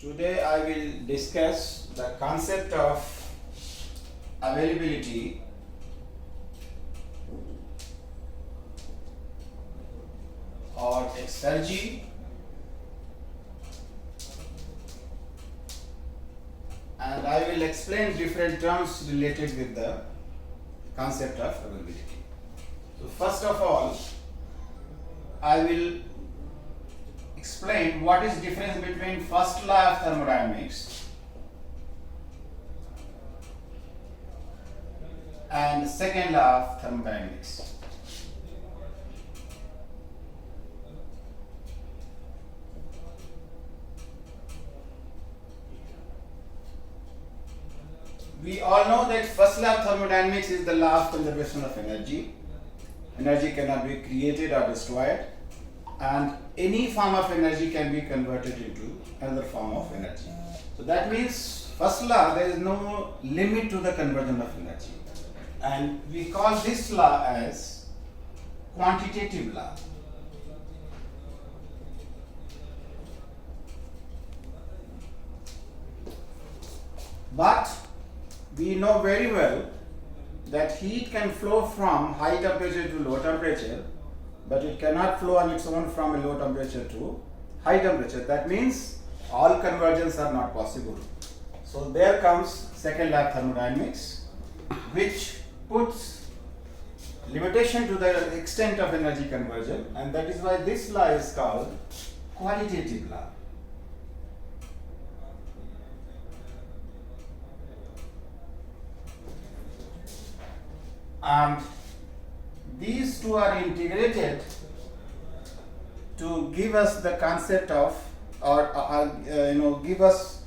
Today I will discuss the concept of availability or exergy and I will explain different terms related with the concept of availability. So first of all, I will explain what is difference between first law of thermodynamics and second law of thermodynamics. We all know that first law of thermodynamics is the law of conservation of energy. Energy cannot be created or destroyed, and any form of energy can be converted into another form of energy. So that means first law, there is no limit to the conversion of energy, and we call this law as quantitative law. But we know very well that heat can flow from high temperature to low temperature, but it cannot flow on its own from a low temperature to high temperature. That means all conversions are not possible. So there comes second law of thermodynamics, which puts limitation to the extent of energy conversion, and that is why this law is called qualitative law. And these two are integrated to give us the concept of give us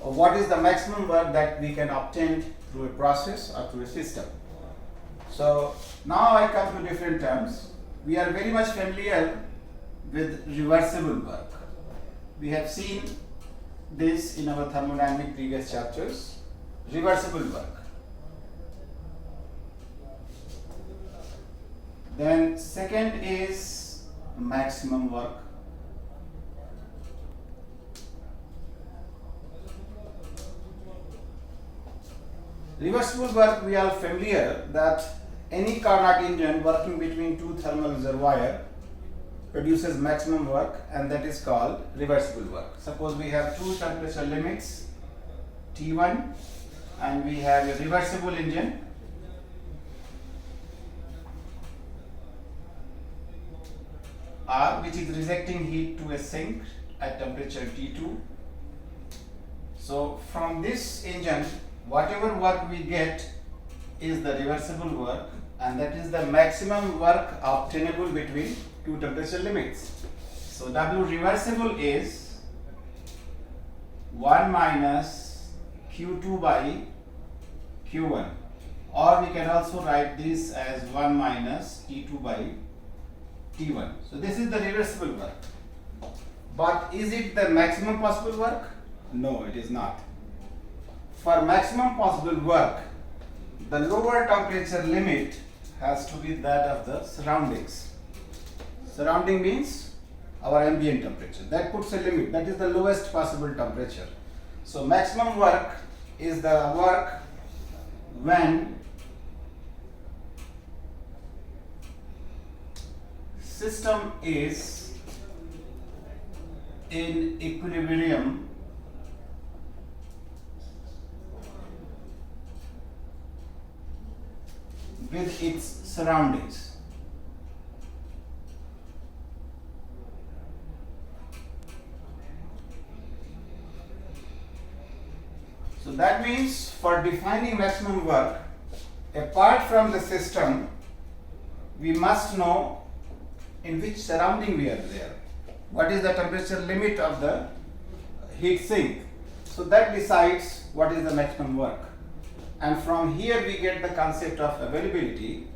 what is the maximum work that we can obtain through a process or through a system. So now I come to different terms. We are very much familiar with reversible work. We have seen this in our thermodynamic previous chapters. Reversible work. Then second is maximum work. Reversible work, we are familiar that any Carnot engine working between two thermal reservoirs produces maximum work, and that is called reversible work. Suppose we have two temperature limits T1 and we have a reversible engine. R, which is rejecting heat to a sink at temperature T2. So from this engine, whatever work we get is the reversible work, and that is the maximum work obtainable between two temperature limits. So W reversible is 1 minus Q2 by Q1, or we can also write this as 1 minus T2 by T1. So this is the reversible work. But is it the maximum possible work? No, it is not. For maximum possible work, the lower temperature limit has to be that of the surroundings. Surrounding means our ambient temperature. That puts a limit. That is the lowest possible temperature. So maximum work is the work when system is in equilibrium with its surroundings. So that means for defining maximum work, apart from the system, we must know in which surrounding we are there. What is the temperature limit of the heat sink? So that decides what is the maximum work. And from here we get the concept of availability.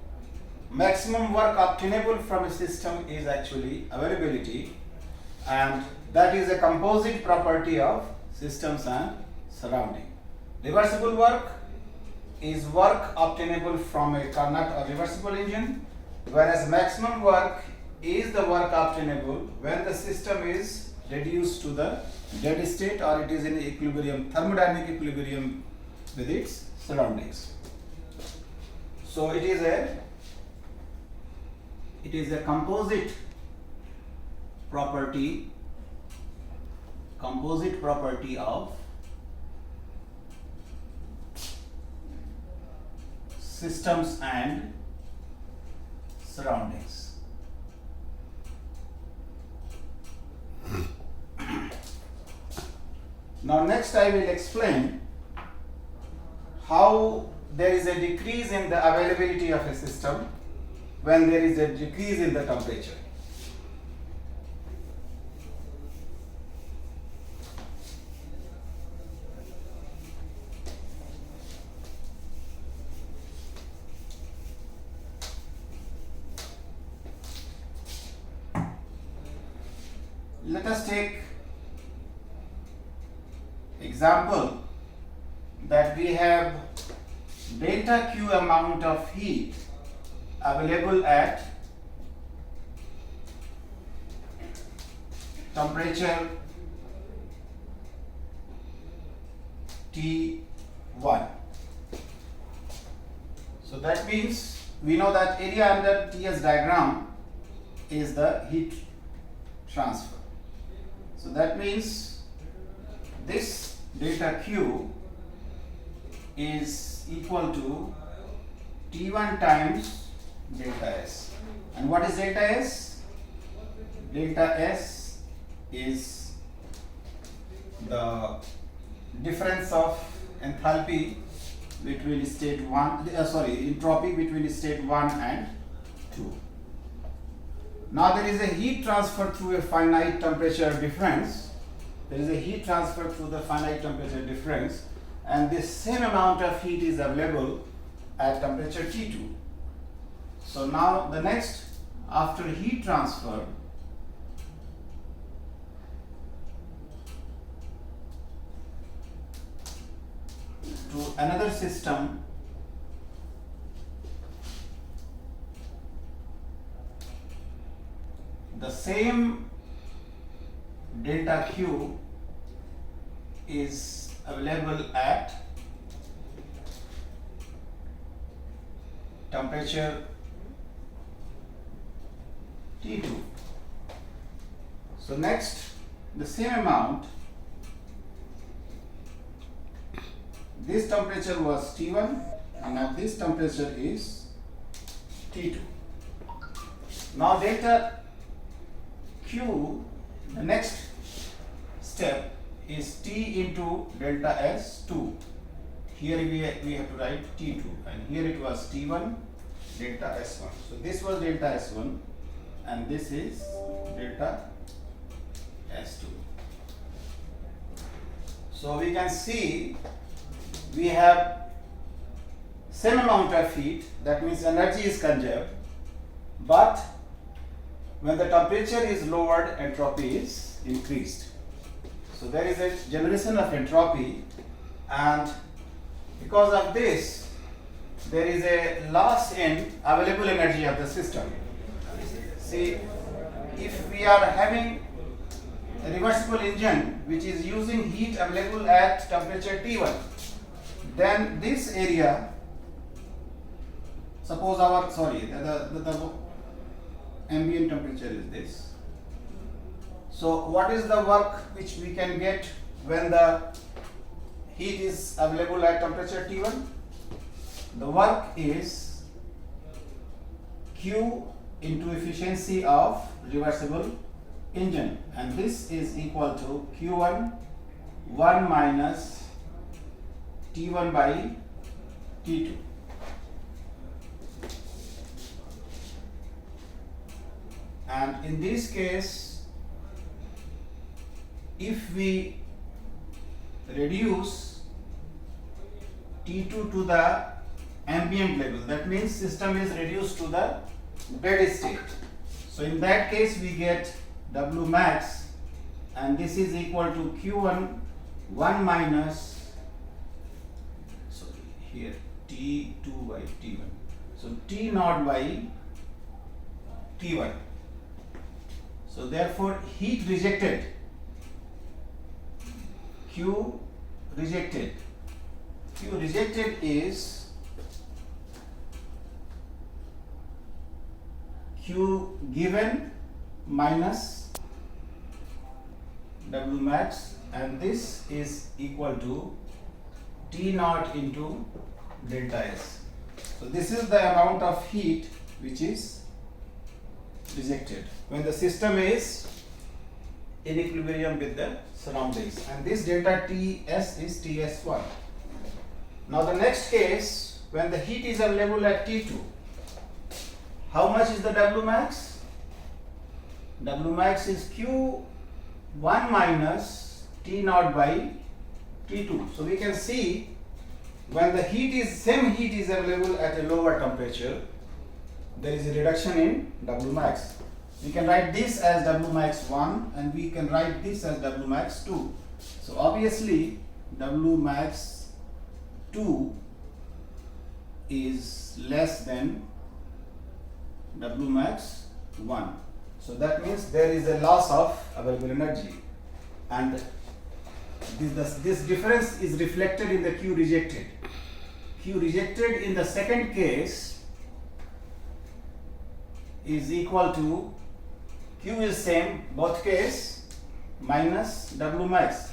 Maximum work obtainable from a system is actually availability, and that is a composite property of systems and surrounding. Reversible work is work obtainable from a Carnot or reversible engine, whereas maximum work is the work obtainable when the system is reduced to the dead state, or it is in equilibrium, thermodynamic equilibrium with its surroundings. So it is a composite property of systems and surroundings. Now next I will explain how there is a decrease in the availability of a system when there is a decrease in the temperature. Let us take example that we have delta Q amount of heat available at temperature T1. So that means we know that area under TS diagram is the heat transfer. So that means this delta Q is equal to T1 times delta S. And what is delta S? Delta S is the difference of enthalpy between state 1, entropy between state 1 and 2. Now there is a heat transfer through a finite temperature difference. There is a heat transfer through the finite temperature difference, and this same amount of heat is available at temperature T2. So now the next, after heat transfer, to another system, the same delta Q is available at temperature T2. So next, the same amount, this temperature was T1 and now this temperature is T2. Now delta Q, the next step is T into delta S2. Here we have to write T2, and here it was T1 delta S1. So this was delta S1 and this is delta S2. So we can see we have same amount of heat, that means energy is conserved, but when the temperature is lowered, entropy is increased. So there is a generation of entropy, and because of this there is a loss in available energy of the system. See, if we are having a reversible engine which is using heat available at temperature T1, then this area, suppose the ambient temperature is this. So what is the work which we can get when the heat is available at temperature T1? The work is Q into efficiency of reversible engine, and this is equal to Q1 1 minus T1 by T2. And in this case, if we reduce T2 to the ambient level, that means system is reduced to the dead state. So in that case we get W max, and this is equal to Q1 1 minus, here T2 by T1. So T naught by T1. So therefore heat rejected Q rejected. Q rejected is Q given minus W max, and this is equal to T naught into delta S. So this is the amount of heat which is rejected when the system is in equilibrium with the surroundings, and this delta Ts is Ts1. Now the next case, when the heat is available at T2, how much is the W max? W max is Q1 minus T naught by T2. So we can see when the same heat is available at a lower temperature, there is a reduction in W max. We can write this as W max 1 and we can write this as W max 2. So obviously W max 2 is less than W max 1. So that means there is a loss of available energy, and this difference is reflected in the Q rejected. Q rejected in the second case is equal to Q is same both case minus W max.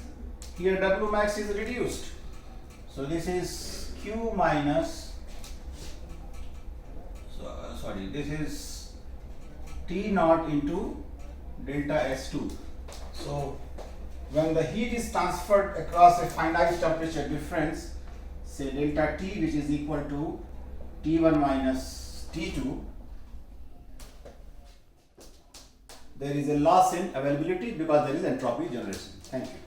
Here W max is reduced, so this is Q minus this is T naught into delta S2. So when the heat is transferred across a finite temperature difference, say delta T, which is equal to T1 minus T2, there is a loss in availability because there is entropy generation. Thank you.